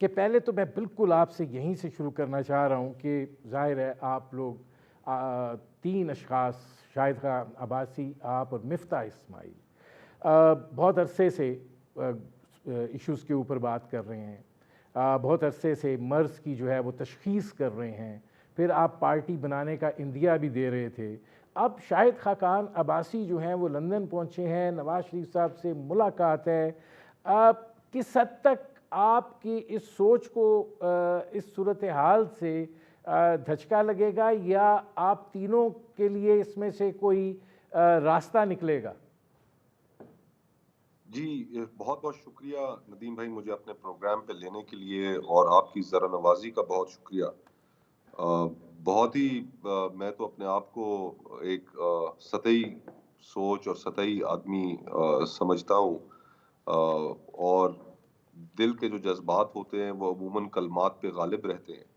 کہ پہلے تو میں بالکل آپ سے یہیں سے شروع کرنا چاہ رہا ہوں کہ ظاہر ہے آپ لوگ 3 اشخاص شاہد خان عباسی، آپ اور مفتاح اسماعیل بہت عرصے سے ایشوز کے اوپر بات کر رہے ہیں، بہت عرصے سے مرض کی جو ہے وہ تشخیص کر رہے ہیں، پھر آپ پارٹی بنانے کا عندیہ بھی دے رہے تھے۔ اب شاہد خاقان عباسی جو ہیں وہ لندن پہنچے ہیں، نواز شریف صاحب سے ملاقات ہے، کس حد تک آپ کی اس سوچ کو اس صورتحال سے دھچکا لگے گا، یا آپ تینوں کے لیے اس میں سے کوئی راستہ نکلے گا؟ جی بہت بہت شکریہ ندیم بھائی مجھے اپنے پروگرام پہ لینے کے لیے، اور آپ کی ذرا نوازی کا بہت شکریہ۔ بہت ہی میں تو اپنے آپ کو ایک سطحی سوچ اور سطحی آدمی سمجھتا ہوں، اور دل کے جو جذبات ہوتے ہیں وہ عموماً کلمات پہ غالب رہتے ہیں۔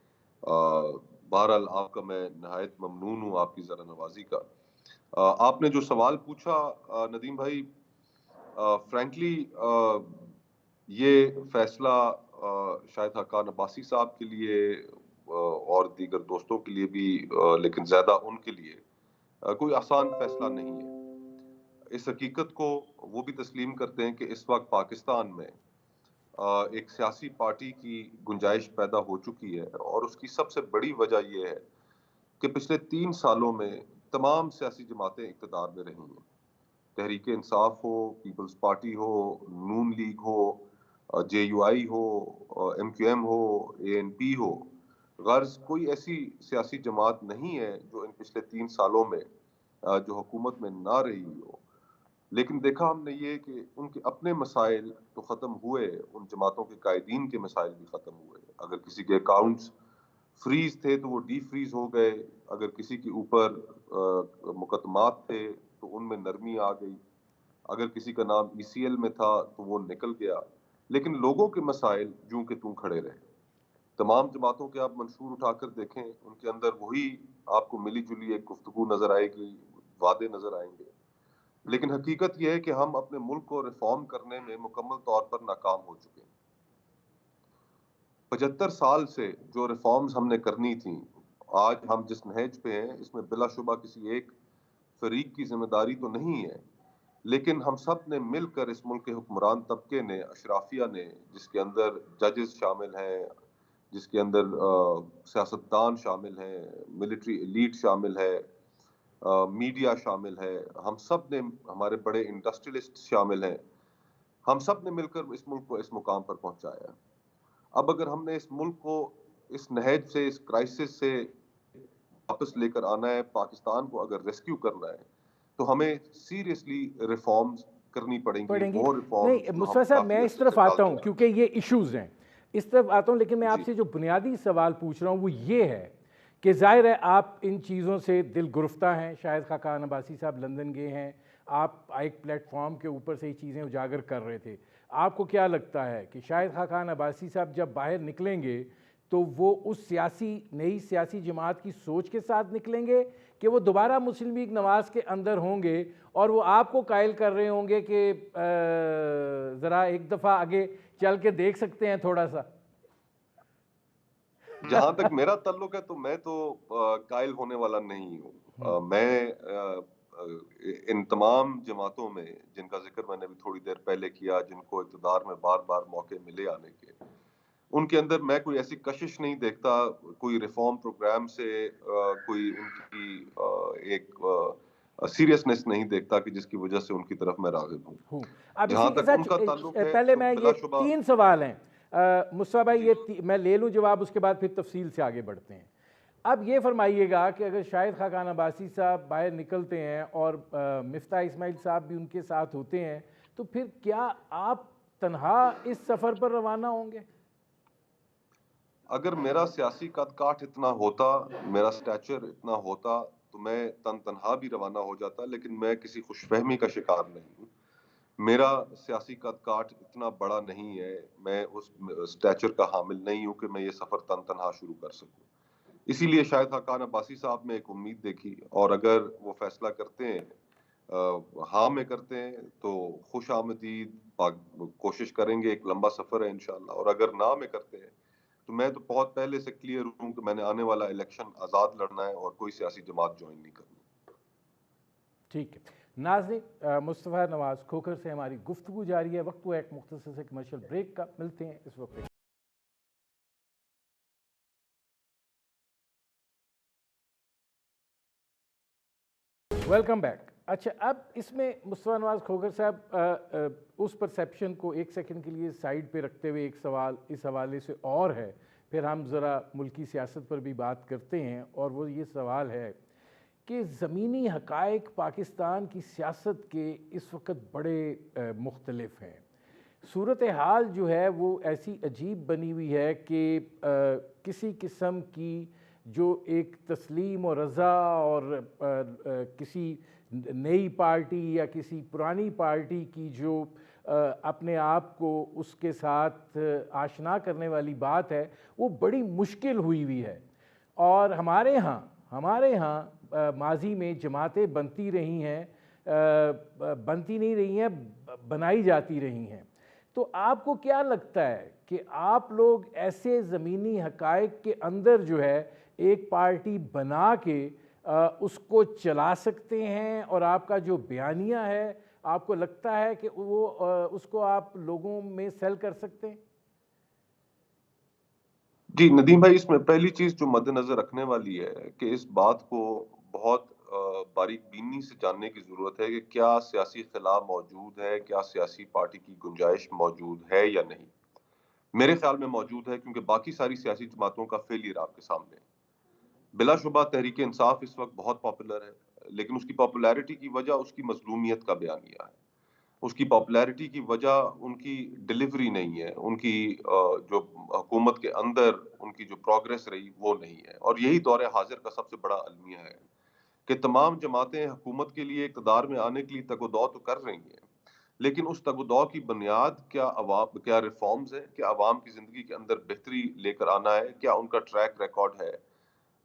بہرحال آپ کا میں نہایت ممنون ہوں، آپ کی ذرا نوازی کا۔ آپ نے جو سوال پوچھا ندیم بھائی، فرینکلی یہ فیصلہ شاہد خاقان عباسی صاحب کے لیے اور دیگر دوستوں کے لیے بھی، لیکن زیادہ ان کے لیے کوئی آسان فیصلہ نہیں ہے۔ اس حقیقت کو وہ بھی تسلیم کرتے ہیں کہ اس وقت پاکستان میں ایک سیاسی پارٹی کی گنجائش پیدا ہو چکی ہے، اور اس کی سب سے بڑی وجہ یہ ہے کہ پچھلے 3 سالوں میں تمام سیاسی جماعتیں اقتدار میں رہی ہیں۔ تحریک انصاف ہو، پیپلز پارٹی ہو، نون لیگ ہو، جے یو آئی ہو، ایم کیو ایم ہو، اے این پی ہو، غرض کوئی ایسی سیاسی جماعت نہیں ہے جو ان پچھلے 3 سالوں میں جو حکومت میں نہ رہی ہو۔ لیکن دیکھا ہم نے یہ کہ ان کے اپنے مسائل تو ختم ہوئے، ان جماعتوں کے قائدین کے مسائل بھی ختم ہوئے۔ اگر کسی کے اکاؤنٹس فریز تھے تو وہ ڈی فریز ہو گئے، اگر کسی کے اوپر مقدمات تھے تو ان میں نرمی آ گئی، اگر کسی کا نام ای سی ایل میں تھا تو وہ نکل گیا، لیکن لوگوں کے مسائل جوں کہ توں کھڑے رہے۔ تمام جماعتوں کے آپ منشور اٹھا کر دیکھیں، ان کے اندر وہی آپ کو ملی جلی ایک گفتگو نظر آئے گی، وعدے نظر آئیں گے، لیکن حقیقت یہ ہے کہ ہم اپنے ملک کو ریفارم کرنے میں مکمل طور پر ناکام ہو چکے ہیں۔ 75 سال سے جو ریفارمز ہم نے کرنی تھیں، آج ہم جس نہج پہ ہیں اس میں بلا شبہ کسی ایک فریق کی ذمہ داری تو نہیں ہے، لیکن ہم سب نے مل کر اس ملک کے حکمران طبقے نے، اشرافیہ نے، جس کے اندر ججز شامل ہیں، جس کے اندر سیاستدان شامل ہیں، ملٹری ایلیٹ شامل ہے، میڈیا شامل ہے، ہم سب نے، ہمارے بڑے انڈسٹریلسٹ شامل ہیں، ہم سب نے مل کر اس ملک کو اس مقام پر پہنچایا ہے۔ اب اگر ہم نے اس ملک کو اس نہج سے، اس کرائسس سے واپس لے کر آنا ہے، پاکستان کو اگر ریسکیو کرنا ہے، تو ہمیں سیریسلی ریفارمز کرنی پڑیں گی، وہ نہیں ریفارمز جو ہم مصطفیٰ صاحب، میں کافی اس عرصے طرف سے آتا ٹالتے ہوں آ رہے کیونکہ یہ ایشوز ہیں، اس طرف آتا ہوں، لیکن میں ہیں۔ آپ سے جو بنیادی سوال پوچھ رہا ہوں وہ یہ ہے کہ ظاہر ہے آپ ان چیزوں سے دل گرفتہ ہیں۔ شاہد خاقان عباسی صاحب لندن گئے ہیں، آپ ایک پلیٹ فارم کے اوپر سے یہ چیزیں اجاگر کر رہے تھے۔ آپ کو کیا لگتا ہے کہ شاہد خاقان عباسی صاحب جب باہر نکلیں گے تو وہ اس نئی سیاسی جماعت کی سوچ کے ساتھ نکلیں گے، کہ وہ دوبارہ مسلم لیگ نواز کے اندر ہوں گے اور وہ آپ کو قائل کر رہے ہوں گے کہ ذرا ایک دفعہ آگے چل کے دیکھ سکتے ہیں تھوڑا سا؟ جہاں تک میرا تعلق ہے تو میں تو قائل ہونے والا نہیں ہوں۔ میں ان تمام جماعتوں میں جن کا ذکر میں نے بھی تھوڑی دیر پہلے کیا، جن کو اقتدار میں بار بار موقع ملے آنے کے، ان کے اندر میں کوئی ایسی کشش نہیں دیکھتا، کوئی ریفارم پروگرام سے کوئی ان کی ایک سیریسنس نہیں دیکھتا کہ جس کی وجہ سے ان کی طرف میں راغب ہوں۔ اب جہاں اسی کے تک ان کا ساتھ تعلق ہے پہلے تو میں بلا یہ شبہ 3 سوال ہیں مصطفیٰ بھائی، جی یہ میں لے لوں جواب، اس کے بعد پھر تفصیل سے آگے بڑھتے ہیں۔ اب یہ فرمائیے گا کہ اگر شاہد خاقان عباسی صاحب باہر نکلتے ہیں اور مفتاح اسماعیل صاحب بھی ان کے ساتھ ہوتے ہیں، تو پھر کیا آپ تنہا اس سفر پر روانہ ہوں گے؟ اگر میرا سیاسی قد کاٹ اتنا ہوتا، میرا سٹیچر اتنا ہوتا تو میں تنہا بھی روانہ ہو جاتا، لیکن میں کسی خوش فہمی کا شکار نہیں ہوں۔ میرا سیاسی قد کاٹ اتنا بڑا نہیں ہے، میں اس سٹیچر کا حامل نہیں ہوں کہ میں یہ سفر تنہا شروع کر سکوں۔ اسی لیے شاہد خاقان عباسی صاحب میں ایک امید دیکھی، اور اگر وہ فیصلہ کرتے ہیں ہاں میں کرتے ہیں تو خوش آمدید، کوشش کریں گے، ایک لمبا سفر ہے انشاءاللہ. اور اگر نہ میں کرتے ہیں تو میں تو بہت پہلے سے کلیئر ہوں کہ میں نے آنے والا الیکشن آزاد لڑنا ہے اور کوئی سیاسی جماعت جوائن نہیں کرنی. ٹھیک ہے ناظرین، مصطفیٰ نواز کھوکھر سے ہماری گفتگو جاری ہے. وقت ہوا ایک مختصر سے کمرشل بریک کا، ملتے ہیں اس وقت. Welcome back. اچھا، اب اس میں مصطفیٰ نواز کھوکھر صاحب اس پرسیپشن کو ایک سیکنڈ کے لیے سائیڈ پہ رکھتے ہوئے ایک سوال اس حوالے سے اور ہے، پھر ہم ذرا ملکی سیاست پر بھی بات کرتے ہیں. اور وہ یہ سوال ہے کہ زمینی حقائق پاکستان کی سیاست کے اس وقت بڑے مختلف ہیں. صورتحال جو ہے وہ ایسی عجیب بنی ہوئی ہے کہ کسی قسم کی جو ایک تسلیم و رضا اور کسی نئی پارٹی یا کسی پرانی پارٹی کی جو اپنے آپ کو اس کے ساتھ آشنا کرنے والی بات ہے، وہ بڑی مشکل ہوئی ہے. اور ہمارے ہاں ماضی میں جماعتیں بنتی رہی ہیں، بنتی نہیں رہی ہیں، بنائی جاتی رہی ہیں. تو آپ کو کیا لگتا ہے کہ آپ لوگ ایسے زمینی حقائق کے اندر جو ہے ایک پارٹی بنا کے اس کو چلا سکتے ہیں، اور آپ کا جو بیانیہ ہے آپ کو لگتا ہے کہ وہ اس کو آپ لوگوں میں سیل کر سکتے ہیں؟ جی ندیم بھائی، اس میں پہلی چیز جو مد نظر رکھنے والی ہے کہ اس بات کو بہت باریک بینی سے جاننے کی ضرورت ہے کہ کیا سیاسی خلا موجود ہے، کیا سیاسی پارٹی کی گنجائش موجود ہے یا نہیں. میرے خیال میں موجود ہے، کیونکہ باقی ساری سیاسی جماعتوں کا فیلئر آپ کے سامنے ہے. بلا شبہ تحریک انصاف اس وقت بہت پاپولر ہے، لیکن اس کی پاپولیرٹی کی وجہ اس کی مظلومیت کا بیانیہ ہے. اس کی پاپولیرٹی کی وجہ ان کی ڈیلیوری نہیں ہے، ان کی جو حکومت کے اندر ان کی جو پروگریس رہی وہ نہیں ہے. اور یہی دور حاضر کا سب سے بڑا المیہ ہے کہ تمام جماعتیں حکومت کے لیے اقتدار میں آنے کے لیے تگ و دو تو کر رہی ہیں، لیکن اس تگ و دو کی بنیاد کیا ریفارمز ہیں، کیا عوام کی زندگی کے اندر بہتری لے کر آنا ہے، کیا ان کا ٹریک ریکارڈ ہے.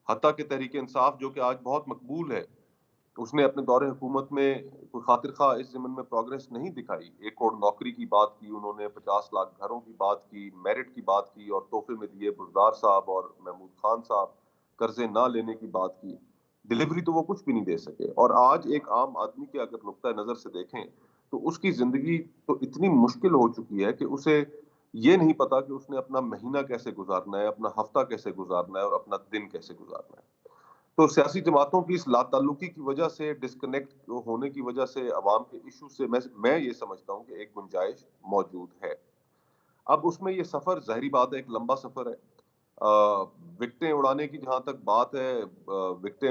حتیٰ کہ تحریک انصاف جو کہ آج بہت مقبول ہے، اس نے اپنے دور حکومت میں کوئی خاطر خواہ اس ضمن میں پروگریس نہیں دکھائی. 1 کروڑ نوکری کی بات کی انہوں نے، 50 لاکھ گھروں کی بات کی، میرٹ کی بات کی، اور تحفے میں دیے بزدار صاحب اور محمود خان صاحب، قرضے نہ لینے کی بات کی. ڈیلیوری تو وہ کچھ بھی نہیں دے سکے. اور آج ایک عام آدمی کے اگر نقطۂ نظر سے دیکھیں تو اس کی زندگی تو اتنی مشکل ہو چکی ہے کہ اسے یہ نہیں پتا کہ اس نے اپنا مہینہ کیسے گزارنا ہے، اپنا ہفتہ کیسے گزارنا ہے، اور اپنا دن کیسے گزارنا ہے. تو سیاسی جماعتوں کی اس لا تعلقی کی وجہ سے، ڈسکنیکٹ ہونے کی وجہ سے عوام کے ایشو سے میں یہ سمجھتا ہوں کہ ایک گنجائش موجود ہے. اب اس میں یہ سفر ظاہری بات ہے ایک لمبا سفر ہے. وکٹیں اڑانے کی جہاں تک بات ہے، وکٹیں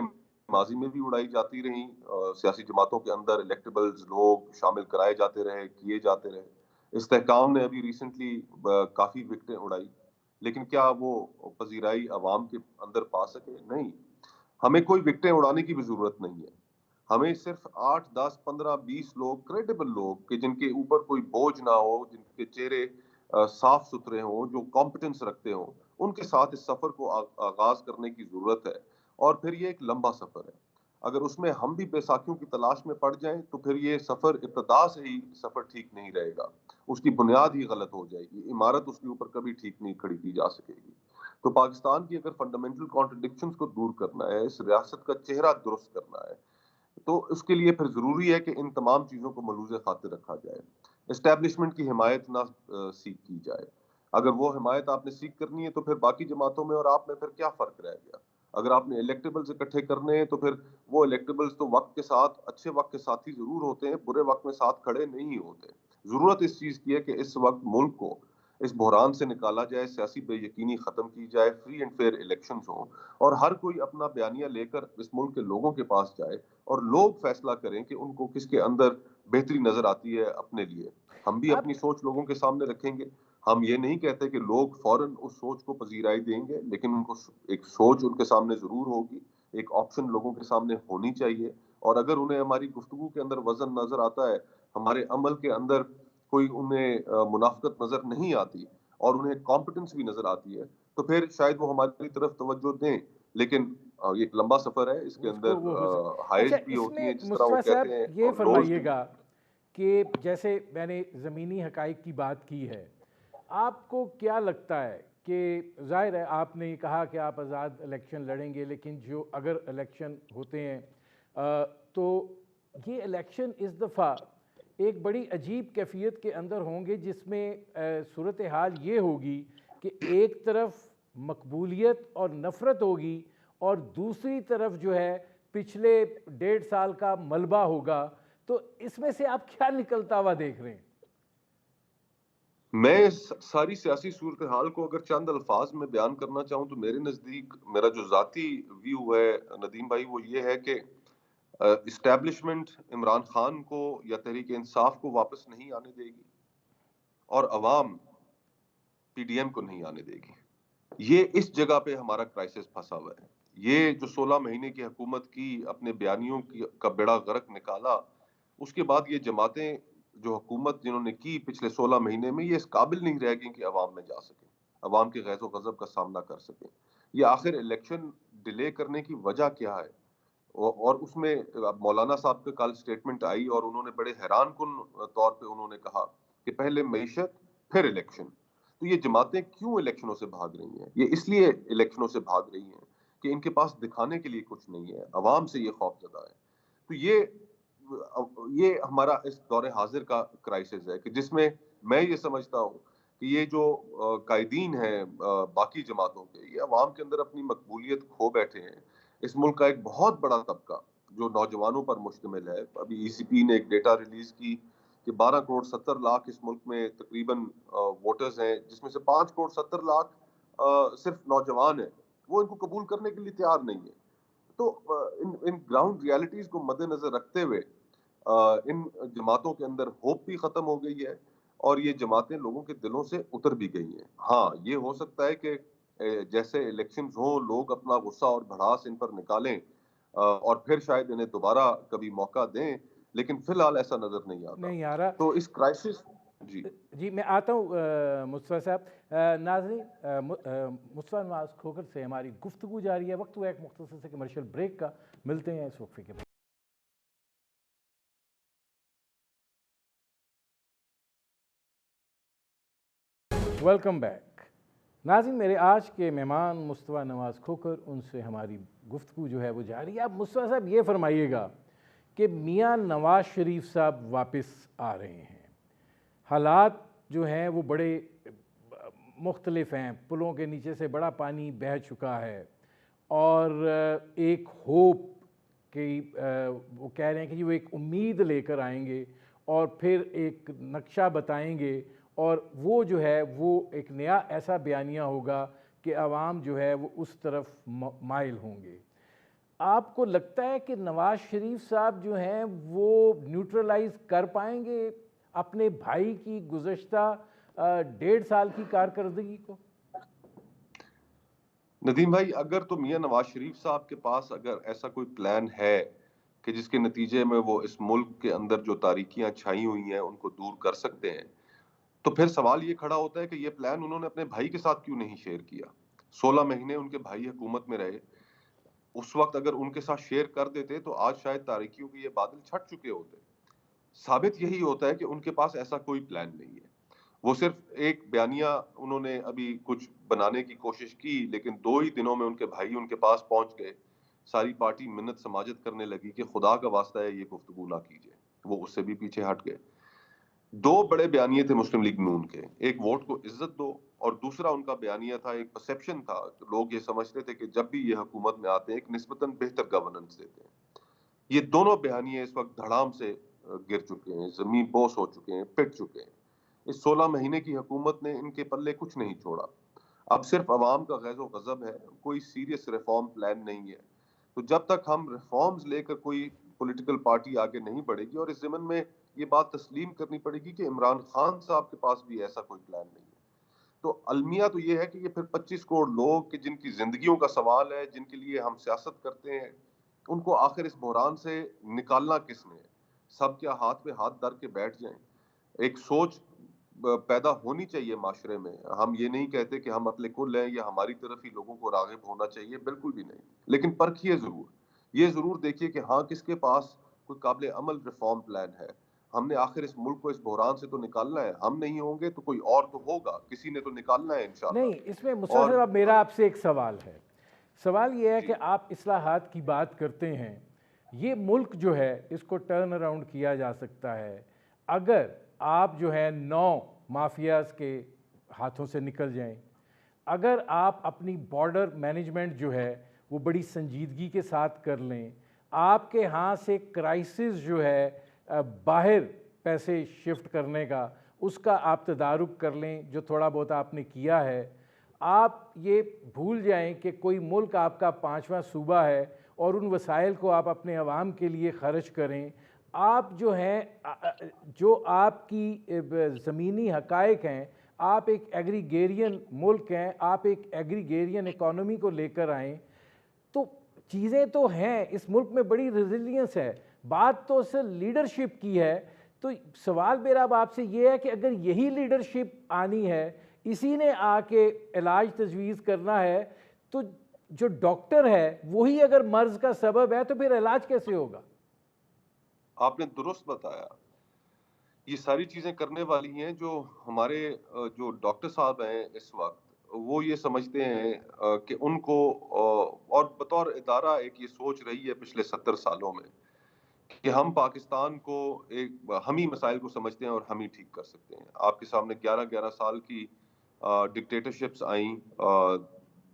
ماضی میں بھی اڑائی جاتی رہیں. سیاسی جماعتوں کے اندر الیکٹیبلز لوگ شامل کرائے جاتے رہے، کیے جاتے رہے. استحکام نے ابھی ریسنٹلی کافی وکٹیں اڑائی، لیکن کیا وہ پذیرائی عوام کے اندر پا سکے؟ نہیں. ہمیں کوئی وکٹیں اڑانے کی بھی ضرورت نہیں ہے. ہمیں صرف 8 10 15 20 لوگ، کریڈیبل لوگ کہ جن کے اوپر کوئی بوجھ نہ ہو، جن کے چہرے صاف ستھرے ہوں، جو کمپٹنس رکھتے ہوں، ان کے ساتھ اس سفر کو آغاز کرنے کی ضرورت ہے. اور پھر یہ ایک لمبا سفر ہے. اگر اس میں ہم بھی بیساکھیوں کی تلاش میں پڑ جائیں تو پھر یہ سفر ابتدا سے ہی سفر ٹھیک نہیں رہے گا. اس کی بنیاد ہی غلط ہو جائے گی، عمارت اس کے اوپر کبھی ٹھیک نہیں کھڑی کی جا سکے گی. تو پاکستان کی اگر فنڈامنٹل کانٹرڈکشنز کو دور کرنا ہے، اس ریاست کا چہرہ درست کرنا ہے، تو اس کے لیے پھر ضروری ہے کہ ان تمام چیزوں کو ملوز خاطر رکھا جائے. اسٹیبلشمنٹ کی حمایت نہ سیکھ کی جائے. اگر وہ حمایت آپ نے سیکھ کرنی ہے تو پھر باقی جماعتوں میں اور آپ میں پھر کیا فرق رہ گیا؟ اگر آپ نے الیکٹیبلز اکٹھے کرنے ہیں تو پھر وہ الیکٹیبلز تو وقت کے ساتھ، اچھے وقت کے ساتھی ضرور ہوتے ہیں، برے وقت میں ساتھ کھڑے نہیں ہوتے. ضرورت اس چیز کی ہے کہ اس وقت ملک کو اس بحران سے نکالا جائے، سیاسی بے یقینی ختم کی جائے، فری اینڈ فیئر الیکشنز ہوں، اور ہر کوئی اپنا بیانیہ لے کر اس ملک کے لوگوں کے پاس جائے اور لوگ فیصلہ کریں کہ ان کو کس کے اندر بہتری نظر آتی ہے اپنے لیے. ہم بھی اب اپنی سوچ لوگوں کے سامنے رکھیں گے. ہم یہ نہیں کہتے کہ لوگ فوراً اس سوچ کو پذیرائی دیں گے، لیکن ان کو ایک سوچ ان کے سامنے ضرور ہوگی، ایک آپشن لوگوں کے سامنے ہونی چاہیے. اور اگر انہیں ہماری گفتگو کے اندر وزن نظر آتا ہے، ہمارے عمل کے اندر کوئی انہیں منافقت نظر نہیں آتی، اور انہیں کمپٹنس بھی نظر آتی ہے، تو پھر شاید وہ ہماری طرف توجہ دیں. لیکن یہ ایک لمبا سفر ہے، اس کے اندر ہائز اچھا بھی اس ہوتی میں ہیں جس طرح وہ مصطفیٰ کہتے صاحب ہیں، یہ اور لوز بھی۔ فرمائیے گا کہ جیسے میں نے زمینی حقائق کی بات کی ہے، آپ کو کیا لگتا ہے کہ ظاہر ہے آپ نے کہا کہ آپ آزاد الیکشن لڑیں گے، لیکن جو اگر الیکشن ہوتے ہیں تو یہ الیکشن اس دفعہ ایک بڑی عجیب کیفیت کے اندر ہوں گے، جس میں صورتحال یہ ہوگی کہ ایک طرف مقبولیت اور نفرت ہوگی اور دوسری طرف جو ہے پچھلے 1.5 سال کا ملبہ ہوگا، تو اس میں سے آپ کیا نکلتا ہوا دیکھ رہے ہیں؟ میں ساری سیاسی صورتحال کو اگر چند الفاظ میں بیان کرنا چاہوں تو میرے نزدیک میرا جو ذاتی ویو ہے ندیم بھائی، وہ یہ ہے کہ اسٹیبلشمنٹ عمران خان کو یا تحریک انصاف کو واپس نہیں آنے دے گی، اور عوام پی ڈی ایم کو نہیں آنے دے گی۔ یہ اس جگہ پہ ہمارا کرائسس پھنسا ہوا ہے۔ یہ جو 16 مہینے کی حکومت کی اپنے بیانیوں کا بیڑا غرق نکالا، اس کے بعد یہ جماعتیں جو حکومت جنہوں نے کی پچھلے 16 مہینے میں، یہ اس قابل نہیں رہ گئی کہ عوام میں جا سکیں، عوام کے غیظ و غضب کا سامنا کر سکیں۔ یہ آخر الیکشن ڈیلے کرنے کی وجہ کیا ہے؟ اور اس میں مولانا صاحب کا کل سٹیٹمنٹ آئی اور انہوں نے بڑے حیران کن طور پہ انہوں نے کہا کہ پہلے معیشت پھر الیکشن۔ تو یہ جماعتیں کیوں الیکشنوں سے بھاگ رہی ہیں؟ یہ اس لیے الیکشنوں سے بھاگ رہی ہیں کہ ان کے پاس دکھانے کے لیے کچھ نہیں ہے، عوام سے یہ خوف زدہ ہے۔ تو یہ ہمارا اس دور حاضر کا کرائسس ہے کہ جس میں میں یہ سمجھتا ہوں کہ یہ جو قائدین ہیں باقی جماعتوں کے، یہ عوام کے اندر اپنی مقبولیت کھو بیٹھے ہیں۔ اس ملک کا ایک بہت بڑا طبقہ جو نوجوانوں پر مشتمل ہے، ابھی ای سی پی نے ایک ڈیٹا ریلیز کی کہ 12 کروڑ 70 لاکھ اس ملک میں تقریباً ووٹرز ہیں، جس میں سے 5 کروڑ 70 لاکھ صرف نوجوان ہیں، وہ ان کو قبول کرنے کے لیے تیار نہیں ہے۔ تو ان گراؤنڈ ریالٹیز کو مد نظر رکھتے ہوئے ان جماعتوں کے اندر ہوپ بھی ختم ہو گئی ہے، اور یہ جماعتیں لوگوں کے دلوں سے اتر بھی گئی ہیں۔ ہاں، یہ ہو سکتا ہے کہ جیسے الیکشنز ہوں، لوگ اپنا غصہ اور بھڑاس ان پر نکالیں اور پھر شاید انہیں دوبارہ کبھی موقع دیں، لیکن فی الحال ایسا نظر نہیں آتا۔ نہیں آ رہا۔ تو اس کرائسس جی میں آتا ہوں مصطفیٰ صاحب۔ ناظرین، مصطفیٰ نواز کھوکھر سے ہماری گفتگو جاری ہے، وقت ہوا ایک مختصر سے کمرشل بریک کا، ملتے ہیں اس وقفے کے بعد۔ ویلکم بیک ناظرین، میرے آج کے مہمان مصطفیٰ نواز کھوکھر، ان سے ہماری گفتگو جو ہے وہ جاری ہے۔ اب مصطفیٰ صاحب یہ فرمائیے گا کہ میاں نواز شریف صاحب واپس آ رہے ہیں، حالات جو ہیں وہ بڑے مختلف ہیں، پلوں کے نیچے سے بڑا پانی بہہ چکا ہے، اور ایک ہوپ کہ وہ کہہ رہے ہیں کہ جی وہ ایک امید لے کر آئیں گے اور پھر ایک نقشہ بتائیں گے، اور وہ جو ہے وہ ایک نیا ایسا بیانیہ ہوگا کہ عوام جو ہے وہ اس طرف مائل ہوں گے۔ آپ کو لگتا ہے کہ نواز شریف صاحب جو ہیں وہ نیوٹرلائز کر پائیں گے اپنے بھائی کی گزشتہ 1.5 سال کی کارکردگی کو؟ ندیم بھائی، اگر تو میاں نواز شریف صاحب کے پاس اگر ایسا کوئی پلان ہے کہ جس کے نتیجے میں وہ اس ملک کے اندر جو تاریکیاں چھائی ہوئی ہیں ان کو دور کر سکتے ہیں، تو پھر سوال یہ کھڑا ہوتا ہے کہ یہ پلان انہوں نے اپنے بھائی کے ساتھ کیوں نہیں شیئر کیا؟ 16 مہینے ان کے بھائی حکومت میں رہے، اس وقت اگر ان کے ساتھ شیئر کر دیتے تو آج شاید تاریکیوں کے یہ بادل چھٹ چکے ہوتے۔ ثابت یہی ہوتا ہے کہ ان کے پاس ایسا کوئی پلان نہیں ہے۔ وہ صرف ایک بیانیہ انہوں نے ابھی کچھ بنانے کی کوشش کی، لیکن 2 ہی دنوں میں ان کے بھائی ان کے پاس پہنچ گئے، ساری پارٹی منت سماجت کرنے لگی کہ خدا کا واسطہ ہے یہ گفتگو نہ کیجیے، وہ اس سے بھی پیچھے ہٹ گئے۔ 2 بڑے بیانیے تھے مسلم لیگ نون کے، ایک ووٹ کو عزت دو، اور دوسرا ان کا بیانیہ تھا، ایک پرسیپشن تھا، لوگ یہ سمجھتے تھے کہ جب بھی یہ حکومت میں آتے ہیں ایک نسبتاً بہتر گورننس دیتے ہیں۔ یہ دونوں بیانیے اس وقت دھڑام سے گر چکے ہیں، زمین بوس ہو چکے ہیں، پٹ چکے ہیں۔ اس 16 مہینے کی حکومت نے ان کے پلے کچھ نہیں چھوڑا۔ اب صرف عوام کا غیظ و غضب ہے، کوئی سیریس ریفارم پلان نہیں ہے۔ تو جب تک ہم ریفارمز لے کر کوئی پولیٹیکل پارٹی آگے نہیں بڑھے گی، اور اس ضمن میں یہ بات تسلیم کرنی پڑے گی کہ عمران خان صاحب کے پاس بھی ایسا کوئی پلان نہیں ہے، تو المیہ تو یہ ہے کہ یہ پھر 25 کروڑ لوگ کہ جن کی زندگیوں کا سوال ہے، جن کے لیے ہم سیاست کرتے ہیں، ان کو آخر اس بحران سے نکالنا کس نے ہے؟ سب کیا ہاتھ پہ ہاتھ دھر کے بیٹھ جائیں؟ ایک سوچ پیدا ہونی چاہیے معاشرے میں. ہم یہ نہیں کہتے کہ ہم اپنے کل ہیں یا ہماری طرف ہی لوگوں کو راغب ہونا چاہیے، بالکل بھی نہیں. لیکن پرکھیے ضرور، یہ ضرور دیکھیے کہ ہاں کس کے پاس کوئی قابل عمل ریفارم پلان ہے. ہم نے آخر اس ملک کو اس بحران سے تو نکالنا ہے. ہم نہیں ہوں گے تو کوئی اور تو ہوگا، کسی نے تو نکالنا ہے انشاءاللہ. نہیں، اس میں مصطفیٰ اور صاحب میرا آپ سے ایک سوال ہے. سوال یہ ہے جی کہ آپ اصلاحات کی بات کرتے ہیں، یہ ملک جو ہے اس کو ٹرن اراؤنڈ کیا جا سکتا ہے اگر آپ جو ہے 9 مافیاز کے ہاتھوں سے نکل جائیں، اگر آپ اپنی بارڈر مینجمنٹ جو ہے وہ بڑی سنجیدگی کے ساتھ کر لیں، آپ کے ہاں سے کرائسس جو ہے باہر پیسے شفٹ کرنے کا اس کا آپ تدارک کر لیں جو تھوڑا بہت آپ نے کیا ہے. آپ یہ بھول جائیں کہ کوئی ملک آپ کا 5واں صوبہ ہے اور ان وسائل کو آپ اپنے عوام کے لیے خرچ کریں. آپ جو ہیں جو آپ کی زمینی حقائق ہیں، آپ ایک ایگریگیرین ملک ہیں، آپ ایک ایگریگیرین اکانومی کو لے کر آئیں تو چیزیں تو ہیں. اس ملک میں بڑی ریزیلینس ہے. بات تو صرف لیڈرشپ کی ہے. تو سوال میرا اب آپ سے یہ ہے کہ اگر یہی لیڈرشپ آنی ہے، اسی نے آ کے علاج تجویز کرنا ہے، تو جو ڈاکٹر ہے وہی اگر مرض کا سبب ہے تو پھر علاج کیسے ہوگا؟ آپ نے درست بتایا. یہ ساری چیزیں کرنے والی ہیں جو ہمارے جو ڈاکٹر صاحب ہیں اس وقت، وہ یہ سمجھتے ہیں کہ ان کو اور بطور ادارہ ایک یہ سوچ رہی ہے پچھلے 70 سالوں میں کہ ہم پاکستان کو ہم ہی مسائل کو سمجھتے ہیں اور ہم ہی ٹھیک کر سکتے ہیں. آپ کے سامنے 11 سال کی ڈکٹیٹرشپس آئیں،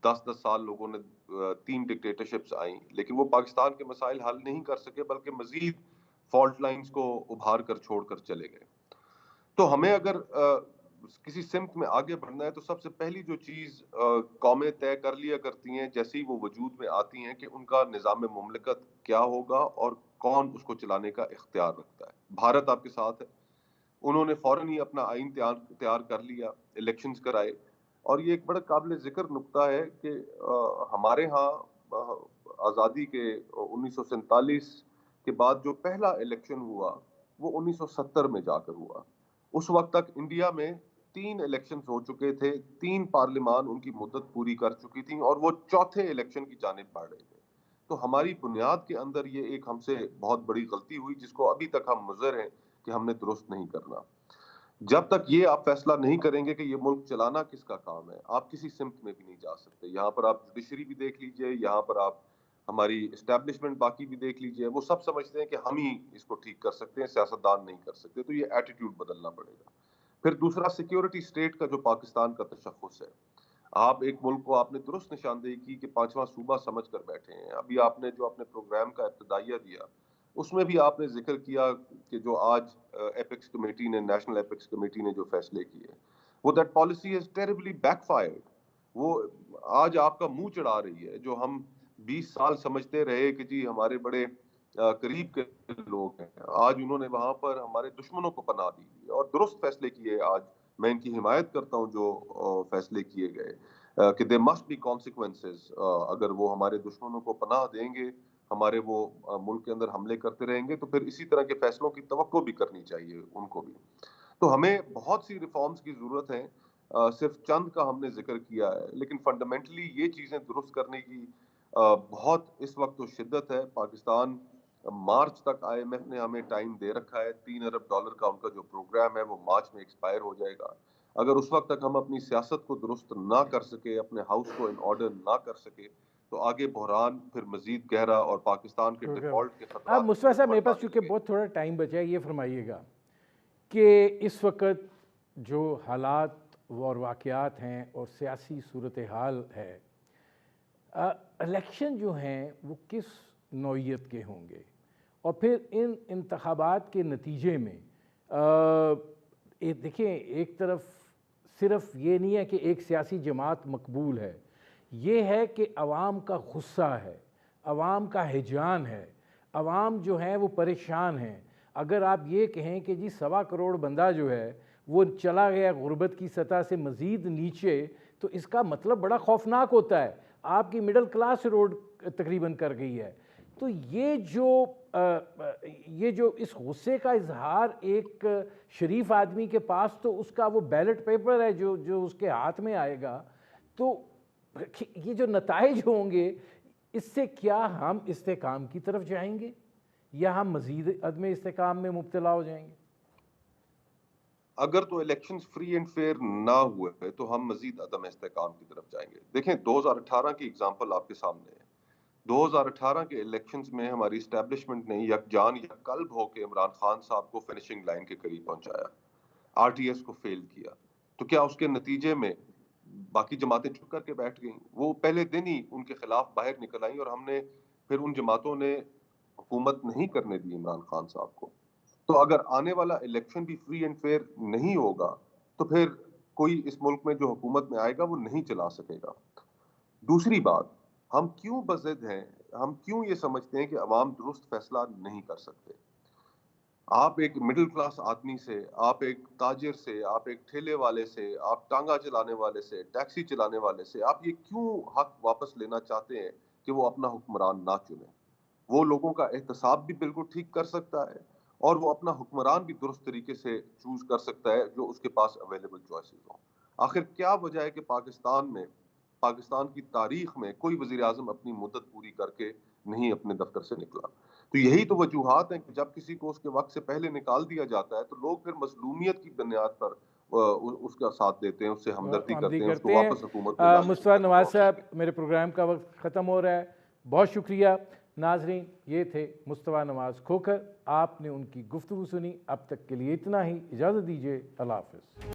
10 سال لوگوں نے 3 ڈکٹیٹرشپس آئیں، لیکن وہ پاکستان کے مسائل حل نہیں کر سکے بلکہ مزید فالٹ لائنز کو ابھار کر چھوڑ کر چلے گئے. تو ہمیں اگر کسی سمت میں آگے بڑھنا ہے تو سب سے پہلی جو چیز قومیں طے کر لیا کرتی ہیں جیسے ہی وہ وجود میں آتی ہیں کہ ان کا نظام مملکت کیا ہوگا اور کون اس کو چلانے کا اختیار رکھتا ہے. بھارت آپ کے ساتھ ہے، انہوں نے فوراً ہی اپنا آئین تیار کر لیا، الیکشنز کرائے. اور یہ ایک بڑا قابل ذکر نقطہ ہے کہ ہمارے ہاں آزادی کے 1947 کے بعد جو پہلا الیکشن ہوا وہ 1970 میں جا کر ہوا. اس وقت تک انڈیا میں 3 الیکشنز ہو چکے تھے، 3 پارلیمان ان کی مدت پوری کر چکی تھی اور وہ چوتھے الیکشن کی جانب بڑھ رہے تھے. تو ہماری بنیاد کے اندر یہ ایک ہم سے بہت بڑی غلطی ہوئی جس کو ابھی تک ہم مضر ہیں کہ ہم نے درست نہیں کرنا. جب تک یہ آپ فیصلہ نہیں کریں گے کہ یہ ملک چلانا کس کا کام ہے، آپ کسی سمت میں بھی نہیں جا سکتے. یہاں پر آپ جوڈیشری بھی دیکھ لیجئے، یہاں پر آپ ہماری اسٹیبلشمنٹ باقی بھی دیکھ لیجئے، وہ سب سمجھتے ہیں کہ ہم ہی اس کو ٹھیک کر سکتے ہیں، سیاستدان نہیں کر سکتے. تو یہ ایٹیٹیوڈ بدلنا پڑے گا. پھر دوسرا سیکیورٹی سٹیٹ کا جو پاکستان کا تشخص ہے. آپ ایک ملک کو آپ نے درست نشاندہی کی کہ 5واں صوبہ سمجھ کر بیٹھے ہیں. ابھی آپ نے جو اپنے پروگرام کا ابتدائیہ دیا اس میں بھی آپ نے ذکر کیا کہ جو آج ایپیکس کمیٹی نے، نیشنل ایپیکس کمیٹی نے جو فیصلے کیے وہ دیٹ پالیسی از ٹیریبلی بیک فائرڈ. وہ آج آپ کا منہ چڑھا رہی ہے. جو ہم 20 سال سمجھتے رہے کہ جی ہمارے بڑے قریب کے لوگ ہیں، آج انہوں نے وہاں پر ہمارے دشمنوں کو پناہ دی اور درست فیصلے کیے. آج میں ان کی حمایت کرتا ہوں جو فیصلے کیے گئے کہ there must be consequences. اگر وہ ہمارے دشمنوں کو پناہ دیں گے، ہمارے وہ ملک کے اندر حملے کرتے رہیں گے تو پھر اسی طرح کے فیصلوں کی توقع بھی کرنی چاہیے ان کو بھی. تو ہمیں بہت سی ریفارمز کی ضرورت ہے. صرف چند کا ہم نے ذکر کیا ہے لیکن فنڈامنٹلی یہ چیزیں درست کرنے کی بہت اس وقت تو شدت ہے. پاکستان مارچ تک IMF نے ہمیں ٹائم دے رکھا ہے. $3 ارب کا ان کا جو پروگرام ہے وہ مارچ میں ایکسپائر ہو جائے گا. اگر اس وقت تک ہم اپنی سیاست کو درست نہ کر سکے، اپنے ہاؤس کو ان آرڈر نہ کر سکے تو آگے بحران پھر مزید گہرا اور پاکستان کے ڈیفالٹ کے اب خطرات مصطفیٰ صاحب میرے پاس بڑھنے چونکہ لگے. بہت تھوڑا ٹائم بچا ہے، یہ فرمائیے گا کہ اس وقت جو حالات اور واقعات ہیں اور سیاسی صورتحال ہے، الیکشن جو ہیں وہ کس نوعیت کے ہوں گے؟ اور پھر ان انتخابات کے نتیجے میں دیکھیں ایک طرف صرف یہ نہیں ہے کہ ایک سیاسی جماعت مقبول ہے، یہ ہے کہ عوام کا غصہ ہے، عوام کا ہیجان ہے، عوام جو ہیں وہ پریشان ہیں. اگر آپ یہ کہیں کہ جی 1.25 کروڑ بندہ جو ہے وہ چلا گیا غربت کی سطح سے مزید نیچے، تو اس کا مطلب بڑا خوفناک ہوتا ہے. آپ کی مڈل کلاس روڈ تقریباً کر گئی ہے. تو یہ جو اس غصے کا اظہار ایک شریف آدمی کے پاس تو اس کا وہ بیلٹ پیپر ہے جو اس کے ہاتھ میں آئے گا، تو یہ جو نتائج ہوں گے اس سے کیا ہم استحکام کی طرف جائیں گے یا ہم مزید عدم استحکام میں مبتلا ہو جائیں گے؟ اگر تو الیکشنز فری اینڈ فیئر نہ ہوئے تو ہم مزید عدم استحکام کی طرف جائیں گے. دیکھیں 2018 کی اگزامپل آپ کے سامنے ہے. 2018 کے الیکشنز میں ہماری اسٹیبلشمنٹ نے یکجان یا قلب ہو کے عمران خان صاحب کو فنشنگ لائن کے قریب پہنچایا، آر ٹی ایس کو فیل کیا. تو کیا اس کے نتیجے میں باقی جماعتیں چپ کر کے بیٹھ گئیں؟ وہ پہلے دن ہی ان کے خلاف باہر نکل آئیں اور ہم نے پھر ان جماعتوں نے حکومت نہیں کرنے دی عمران خان صاحب کو. تو اگر آنے والا الیکشن بھی فری اینڈ فیئر نہیں ہوگا تو پھر کوئی اس ملک میں جو حکومت میں آئے گا وہ نہیں چلا سکے گا. دوسری بات، ہم کیوں بضد ہیں، ہم کیوں یہ سمجھتے ہیں کہ عوام درست فیصلہ نہیں کر سکتے؟ آپ ایک مڈل کلاس آدمی سے، آپ ایک تاجر سے، آپ ایک ٹھیلے والے سے، آپ ٹانگا چلانے والے سے، ٹیکسی چلانے والے سے آپ یہ کیوں حق واپس لینا چاہتے ہیں کہ وہ اپنا حکمران نہ چنے؟ وہ لوگوں کا احتساب بھی بالکل ٹھیک کر سکتا ہے اور وہ اپنا حکمران بھی درست طریقے سے چوز کر سکتا ہے جو اس کے پاس اویلیبل چوائسز ہوں. آخر کیا وجہ ہے کہ پاکستان کی تاریخ میں کوئی وزیر اعظم اپنی مدت پوری کر کے نہیں اپنے دفتر سے نکلا؟ تو یہی تو وجوہات ہیں کہ جب کسی کو اس کے وقت سے پہلے نکال دیا جاتا ہے تو لوگ پھر مظلومیت کی بنیاد پر اس کا ساتھ دیتے ہیں، اس سے ہمدردی کرتے ہیں، اس کو واپس حکومت میں لانے کی مصطفیٰ نواز صاحب، کوشش. میرے پروگرام کا وقت ختم ہو رہا ہے، بہت شکریہ. ناظرین، یہ تھے مصطفیٰ نواز کھوکھر، آپ نے ان کی گفتگو سنی. اب تک کے لیے اتنا ہی، اجازت دیجیے، اللہ حافظ.